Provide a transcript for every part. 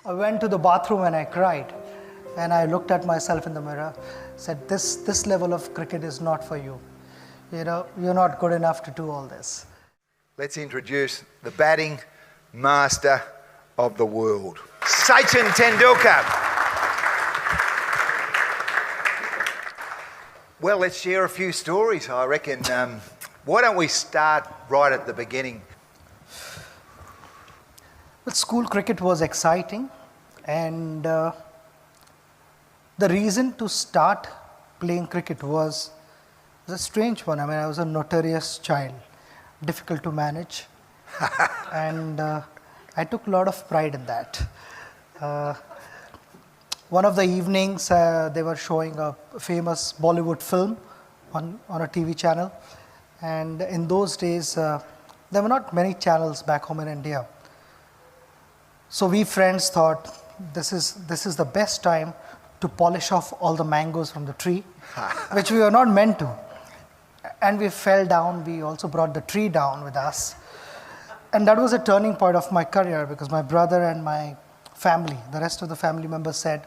I went to the bathroom and I cried. And I looked at myself in the mirror, said, this level of cricket is not for you. You're not good enough to do all this. Let's introduce the batting master of the world, Sachin Tendulkar. Well, let's share a few stories, I reckon. Why don't we start right at the beginning? Well, school cricket was exciting, and the reason to start playing cricket was a strange one. I mean, I was a notorious child, difficult to manage, and I took a lot of pride in that. One of the evenings, they were showing a famous Bollywood film on a TV channel, and in those days, there were not many channels back home in India. So we friends thought this is the best time to polish off all the mangoes from the tree, which we were not meant to. And we fell down. We also brought the tree down with us. And that was a turning point of my career, because my brother and my family, the rest of the family members said,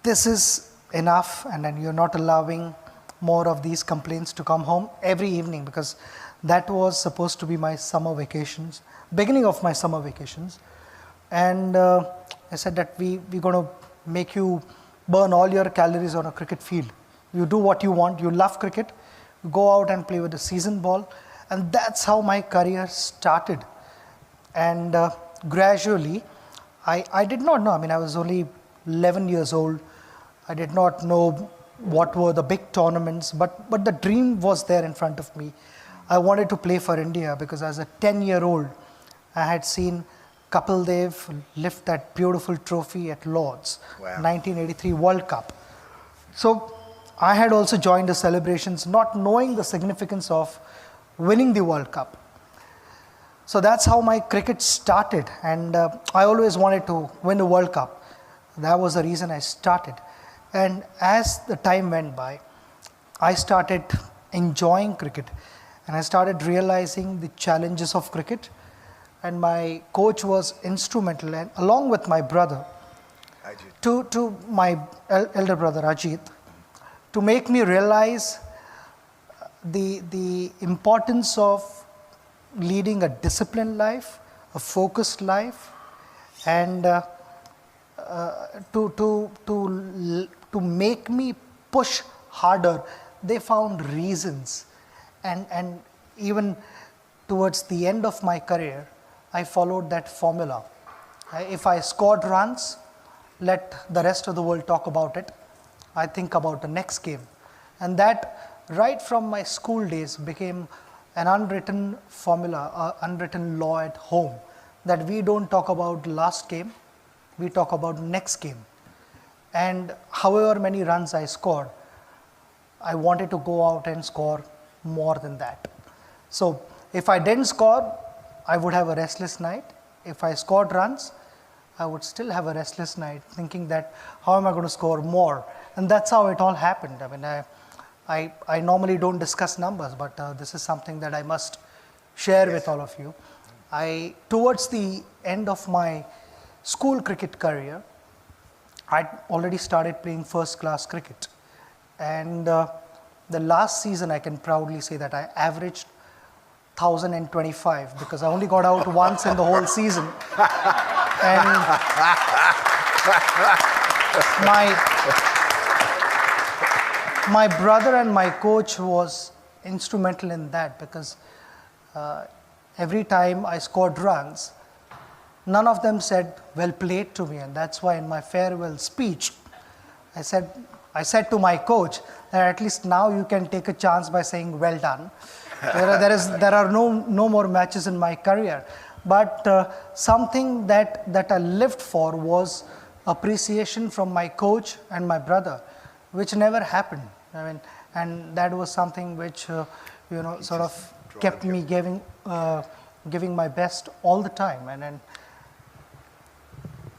this is enough, and then you're not allowing more of these complaints to come home every evening, because that was supposed to be my summer vacations, beginning of my summer vacations. And I said that we're going to make you burn all your calories on a cricket field. You do what you want. You love cricket. You go out and play with the season ball. And that's how my career started. And gradually, I did not know. I mean, I was only 11 years old. I did not know what were the big tournaments, but the dream was there in front of me. I wanted to play for India, because as a 10-year-old, I had seen Kapil Dev lift that beautiful trophy at Lord's, wow. 1983 World Cup. So I had also joined the celebrations, not knowing the significance of winning the World Cup. So that's how my cricket started, and I always wanted to win the World Cup. That was the reason I started. And as the time went by, I started enjoying cricket, and I started realizing the challenges of cricket. And my coach was instrumental, and along with my brother, to my elder brother Ajit, to make me realize the importance of leading a disciplined life, a focused life, and to make me push harder. They found reasons, and even towards the end of my career, I followed that formula. If I scored runs, let the rest of the world talk about it. I think about the next game. And that, right from my school days, became an unwritten formula, an unwritten law at home, that we don't talk about last game, we talk about next game. And however many runs I scored, I wanted to go out and score more than that. So if I didn't score, I would have a restless night. If I scored runs, I would still have a restless night, thinking that how am I going to score more? And that's how it all happened. I mean, I normally don't discuss numbers, but this is something that I must share with all of you. Towards the end of my school cricket career, I'd already started playing first class cricket. And the last season, I can proudly say that I averaged 1,025, because I only got out once in the whole season. And my brother and my coach was instrumental in that, because every time I scored runs, none of them said, well played to me. And that's why in my farewell speech, I said to my coach that at least now you can take a chance by saying well done. There are no more matches in my career. But something that I lived for was appreciation from my coach and my brother, which never happened. I mean, and that was something which sort of kept me giving my best all the time. And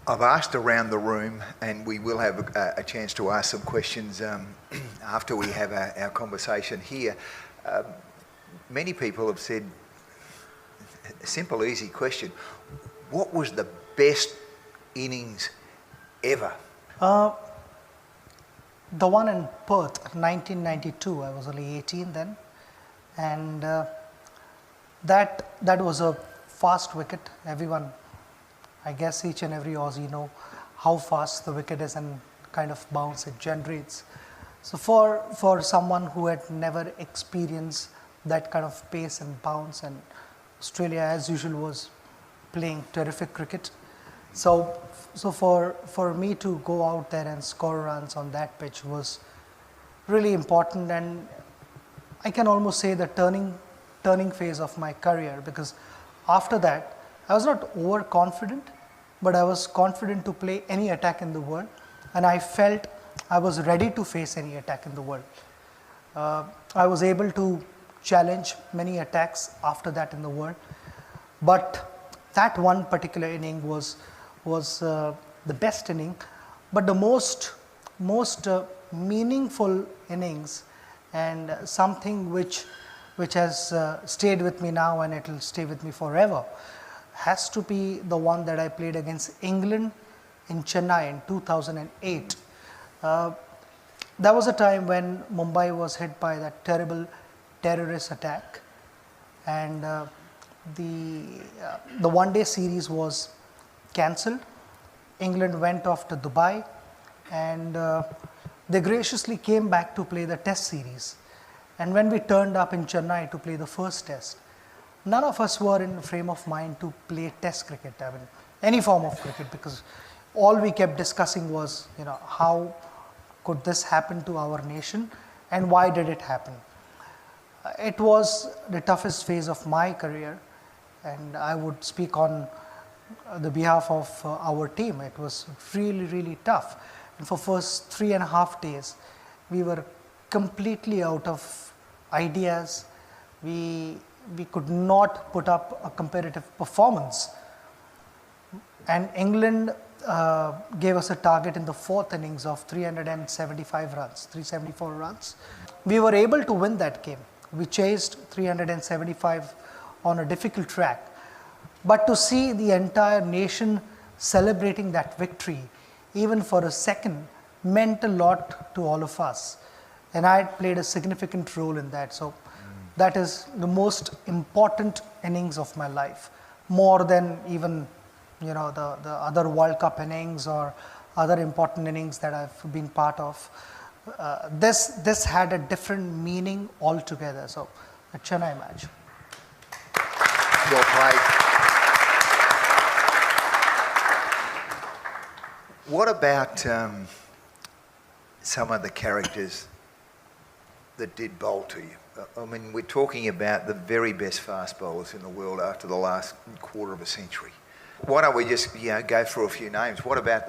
I've asked around the room, and we will have a chance to ask some questions after we have our conversation here. Many people have said, a simple, easy question: what was the best innings ever? Uh, the one in Perth, 1992, I was only 18 then, and that was a fast wicket. Everyone, I guess each and every Aussie know how fast the wicket is and kind of bounce it generates. So for someone who had never experienced that kind of pace and bounce, and Australia as usual was playing terrific cricket. So for me to go out there and score runs on that pitch was really important, and I can almost say the turning phase of my career, because after that I was not overconfident, but I was confident to play any attack in the world, and I felt I was ready to face any attack in the world. I was able to challenge many attacks after that in the world, but that one particular inning was the best inning, but the most meaningful innings, and something which has stayed with me now and it will stay with me forever, has to be the one that I played against England in Chennai in 2008. That was a time when Mumbai was hit by that terrible terrorist attack, and the one-day series was cancelled. England went off to Dubai, and they graciously came back to play the test series. And when we turned up in Chennai to play the first test, none of us were in the frame of mind to play test cricket, I mean any form of cricket, because all we kept discussing was, how could this happen to our nation and why did it happen. It was the toughest phase of my career, and I would speak on the behalf of our team. It was really tough, and for first 3.5 days we were completely out of ideas. We could not put up a competitive performance, and England gave us a target in the fourth innings of 375 runs, 374 runs. We were able to win that game. We chased 375 on a difficult track, but to see the entire nation celebrating that victory, even for a second, meant a lot to all of us, and I had played a significant role in that. So that is the most important innings of my life, more than even the other World Cup innings or other important innings that I've been part of. This had a different meaning altogether. So the Chennai match. Well played. What about some of the characters that did bowl to you? I mean, we're talking about the very best fast bowlers in the world after the last quarter of a century. Why don't we just go through a few names? What about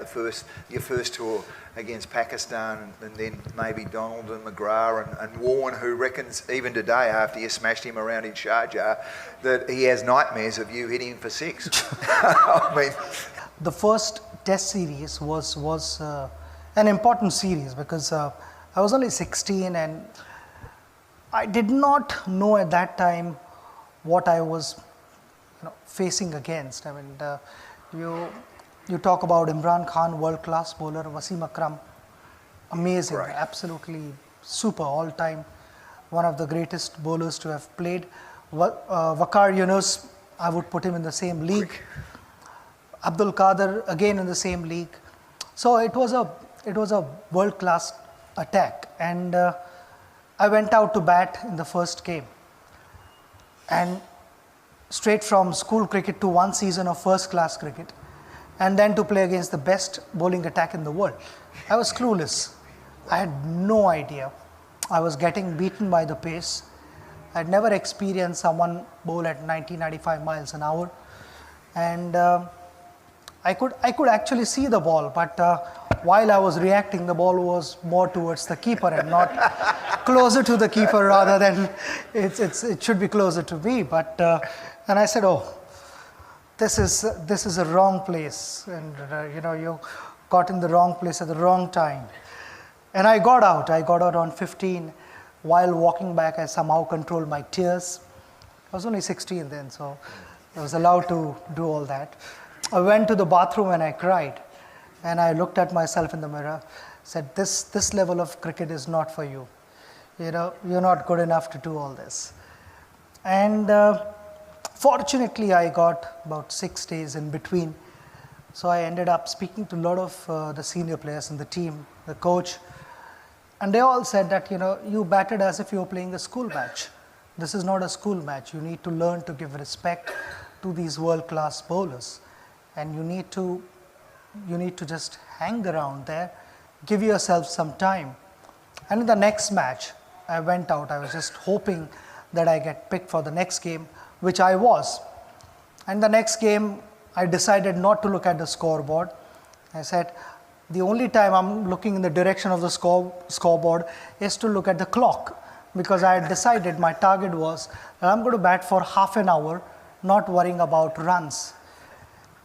your first tour against Pakistan, and then maybe Donald and McGrath and Warren, who reckons even today, after you smashed him around in Sharjah, that he has nightmares of you hitting him for six? I mean, the first test series was an important series, because I was only 16 and I did not know at that time what I was facing against. I mean, you talk about Imran Khan, world-class bowler, Wasim Akram, amazing, right, absolutely super, all-time, one of the greatest bowlers to have played. Waqar Yunus, I would put him in the same league. Abdul Qadir, again in the same league. So it was a world-class attack, and I went out to bat in the first game, and straight from school cricket to one season of first class cricket, and then to play against the best bowling attack in the world. I was clueless. I had no idea. I was getting beaten by the pace. I'd never experienced someone bowl at 90-95 miles an hour, and I could actually see the ball, but while I was reacting, the ball was more towards the keeper and not closer to the keeper, rather than it should be closer to me. But and I said, oh, this is a wrong place, and you got in the wrong place at the wrong time. And I got out on 15. While walking back, I somehow controlled my tears. I was only 16 then, so I was allowed to do all that. I went to the bathroom and I cried. And I looked at myself in the mirror, said, this level of cricket is not for you. You know, you're not good enough to do all this. And fortunately, I got about 6 days in between. So I ended up speaking to a lot of the senior players in the team, the coach, and they all said that, you know, you batted as if you were playing a school match. This is not a school match. You need to learn to give respect to these world-class bowlers, and you need to just hang around there, give yourself some time. And in the next match, I went out. I was just hoping that I get picked for the next game, which I was. And the next game, I decided not to look at the scoreboard. I said, the only time I'm looking in the direction of the scoreboard is to look at the clock, because I had decided my target was that I'm going to bat for half an hour, not worrying about runs.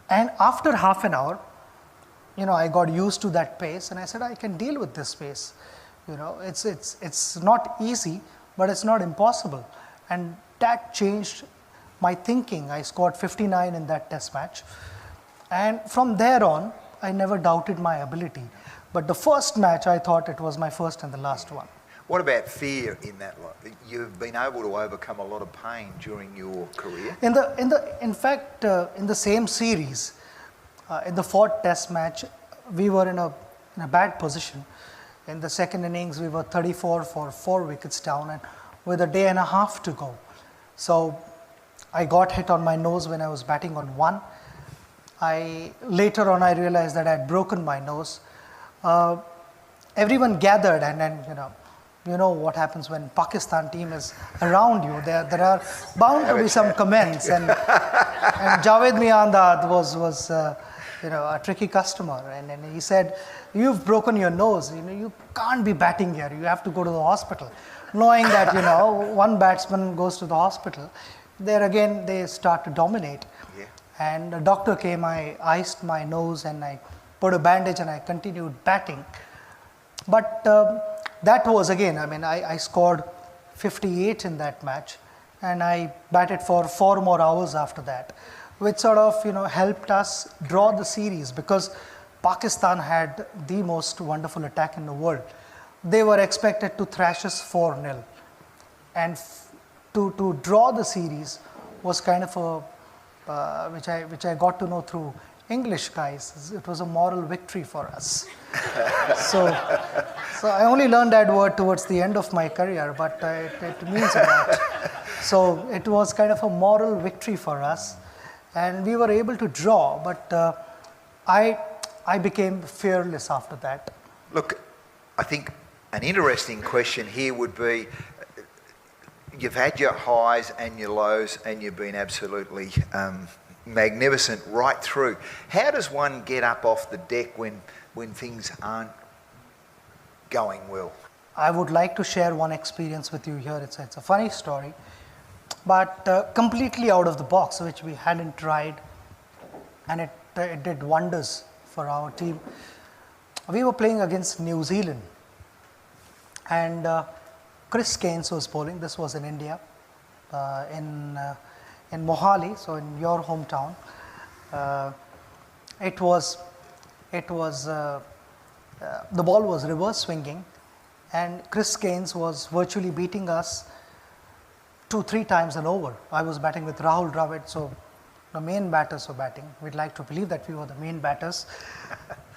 And after half an hour, you know, I got used to that pace, and I said, I can deal with this pace. You know, it's not easy, but it's not impossible. And that changed my thinking. I scored 59 in that test match. And from there on, I never doubted my ability. But the first match, I thought it was my first and the last one. What about fear in that lot? You've been able to overcome a lot of pain during your career. In the same series, in the fourth test match, we were in a bad position. In the second innings, we were 34 for 4 wickets down, and with a day and a half to go. So I got hit on my nose when I was batting on 1. Later on, I realized that I had broken my nose. Everyone gathered, and then, you know what happens when Pakistan team is around you. There are bound to be some comments, and Javed Miandad was a tricky customer, and he said, "You've broken your nose. You can't be batting here. You have to go to the hospital." Knowing that one batsman goes to the hospital, there again they start to dominate. Yeah. And a doctor came. I iced my nose and I put a bandage and I continued batting. But that was again, I scored 58 in that match, and I batted for 4 more hours after that, which sort of helped us draw the series, because Pakistan had the most wonderful attack in the world. They were expected to thrash us 4-0, and to draw the series was kind of a which I got to know through English guys. It was a moral victory for us. So I only learned that word towards the end of my career, but it means a lot. So it was kind of a moral victory for us, and we were able to draw. But I became fearless after that. Look, I think an interesting question here would be, you've had your highs and your lows, and you've been absolutely magnificent right through. How does one get up off the deck when things aren't going well? I would like to share one experience with you here. It's a funny story, but completely out of the box, which we hadn't tried, and it did wonders for our team. We were playing against New Zealand, and Chris Gaines was bowling. This was in India, in Mohali, so in your hometown. The ball was reverse swinging, and Chris Gaines was virtually beating us 2-3 times an over. I was batting with Rahul Dravid, so the main batters were batting. We'd like to believe that we were the main batters.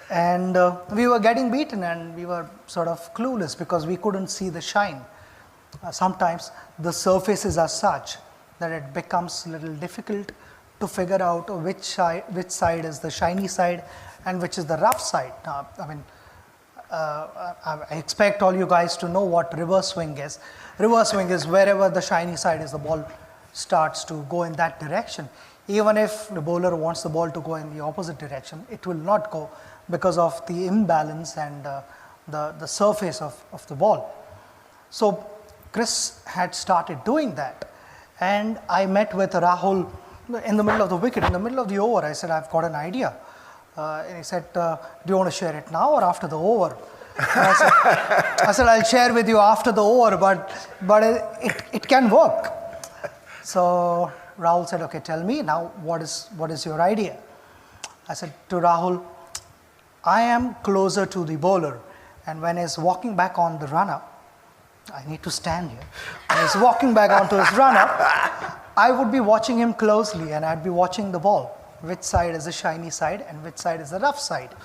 And we were getting beaten, and we were sort of clueless because we couldn't see the shine. Sometimes the surfaces are such that it becomes a little difficult to figure out which side is the shiny side and which is the rough side. I expect all you guys to know what reverse swing is. Reverse swing is wherever the shiny side is, the ball starts to go in that direction. Even if the bowler wants the ball to go in the opposite direction, it will not go because of the imbalance and the surface of the ball. So Chris had started doing that, and I met with Rahul in the middle of the wicket, in the middle of the over. I said, I've got an idea. And he said, do you want to share it now or after the over? I said, I'll share with you after the over, but it can work. So Rahul said, okay, tell me now, what is your idea? I said to Rahul, I am closer to the bowler, and when he's walking back on the run-up, I need to stand here. When he's walking back onto his run-up, I would be watching him closely, and I'd be watching the ball. Which side is the shiny side and which side is the rough side?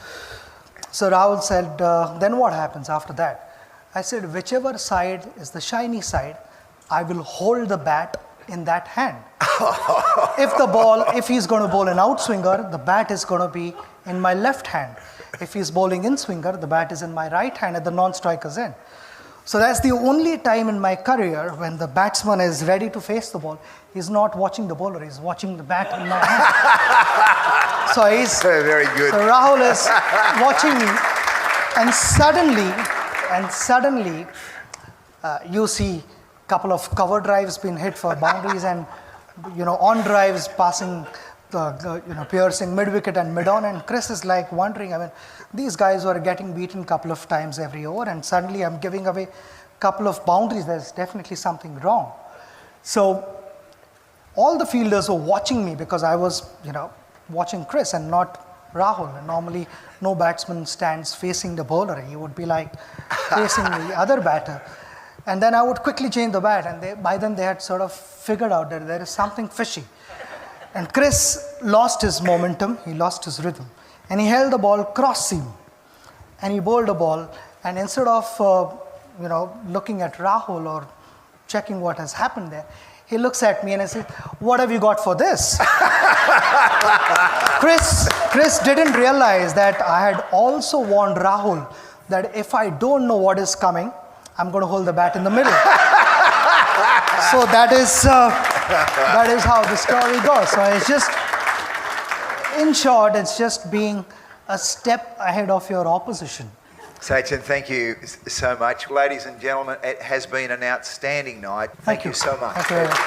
So Rahul said, then what happens after that? I said, whichever side is the shiny side, I will hold the bat in that hand. If he's going to bowl an outswinger, the bat is going to be in my left hand. If he's bowling in swinger, the bat is in my right hand at the non-striker's end. So that's the only time in my career when the batsman is ready to face the ball. He's not watching the bowler, he's watching the bat in my hand. So he's Very good. So Rahul is watching me, and suddenly, you see a couple of cover drives being hit for boundaries, and on drives passing, piercing mid wicket and mid on, and Chris is like wondering. I mean, these guys were getting beaten a couple of times every over, and suddenly I'm giving away a couple of boundaries. There's definitely something wrong. So all the fielders were watching me because I was, watching Chris and not Rahul. And normally, no batsman stands facing the bowler. He would be like facing the other batter. And then I would quickly change the bat, and by then they had sort of figured out that there is something fishy. And Chris lost his momentum, he lost his rhythm, and he held the ball cross seam, and he bowled the ball, and instead of looking at Rahul or checking what has happened there, he looks at me and I said, what have you got for this? Chris didn't realize that I had also warned Rahul that if I don't know what is coming, I'm going to hold the bat in the middle. So that is how the story goes. So it's just, in short, it's just being a step ahead of your opposition. Sachin, thank you so much. Ladies and gentlemen, it has been an outstanding night. Thank you so much. Thank you very much.